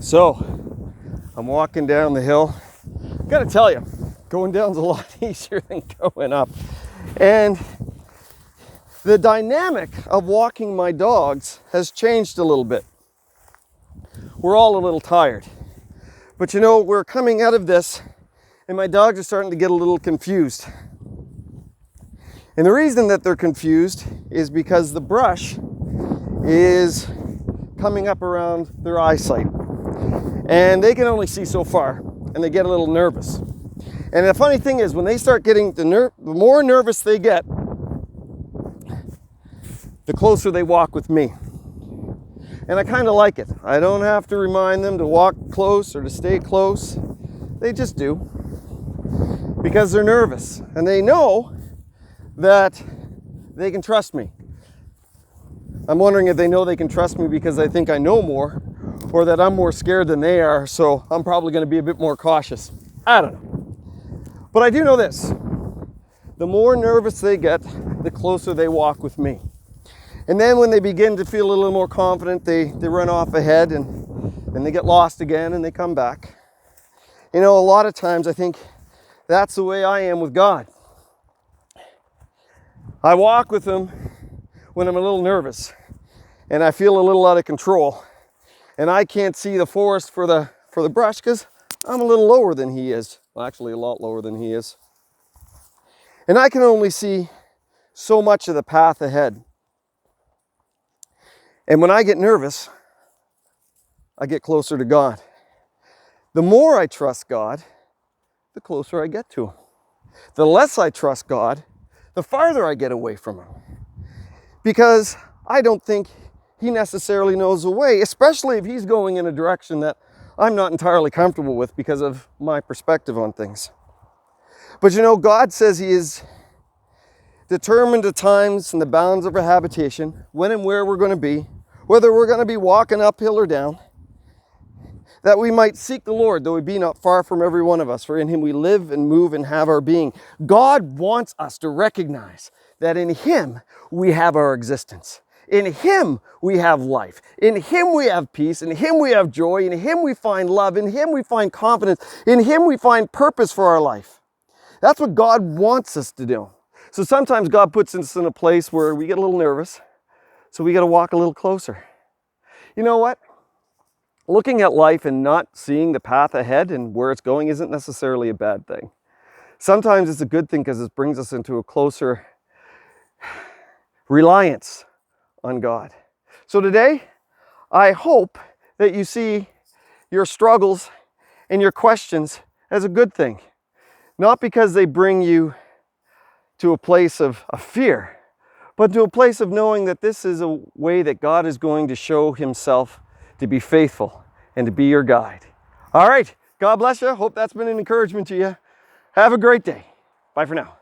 So I'm walking down the hill. Gotta tell you, going down's a lot easier than going up. And the dynamic of walking my dogs has changed a little bit. We're all a little tired. But you know, we're coming out of this and my dogs are starting to get a little confused. And the reason that they're confused is because the brush is coming up around their eyesight. And they can only see so far, and they get a little nervous. And the funny thing is, when they start getting, the more nervous they get, the closer they walk with me. And I kind of like it. I don't have to remind them to walk close or to stay close. They just do. Because they're nervous. And they know that they can trust me. I'm wondering if they know they can trust me because they think I know more, or that I'm more scared than they are, so I'm probably going to be a bit more cautious. I don't know. But I do know this. The more nervous they get, the closer they walk with me. And then when they begin to feel a little more confident, they run off ahead and then they get lost again and they come back. You know, a lot of times I think that's the way I am with God. I walk with him when I'm a little nervous and I feel a little out of control and I can't see the forest for the brush because I'm a little lower than he is. Well, actually a lot lower than he is. And I can only see so much of the path ahead. And when I get nervous, I get closer to God. The more I trust God, the closer I get to him. The less I trust God, the farther I get away from him. Because I don't think he necessarily knows the way, especially if he's going in a direction that I'm not entirely comfortable with because of my perspective on things. But you know, God says he is determined the times and the bounds of our habitation, when and where we're going to be, whether we're going to be walking uphill or down, that we might seek the Lord, though he be not far from every one of us, for in him we live and move and have our being. God wants us to recognize that in him we have our existence. In him we have life. In him we have peace. In him we have joy. In him we find love. In him we find confidence. In him we find purpose for our life. That's what God wants us to do. So sometimes God puts us in a place where we get a little nervous, so we got to walk a little closer. You know what? Looking at life and not seeing the path ahead and where it's going isn't necessarily a bad thing. Sometimes it's a good thing because it brings us into a closer reliance on God. So today, I hope that you see your struggles and your questions as a good thing. Not because they bring you to a place of fear, but to a place of knowing that this is a way that God is going to show himself to be faithful and to be your guide. All right, God bless you. Hope that's been an encouragement to you. Have a great day. Bye for now.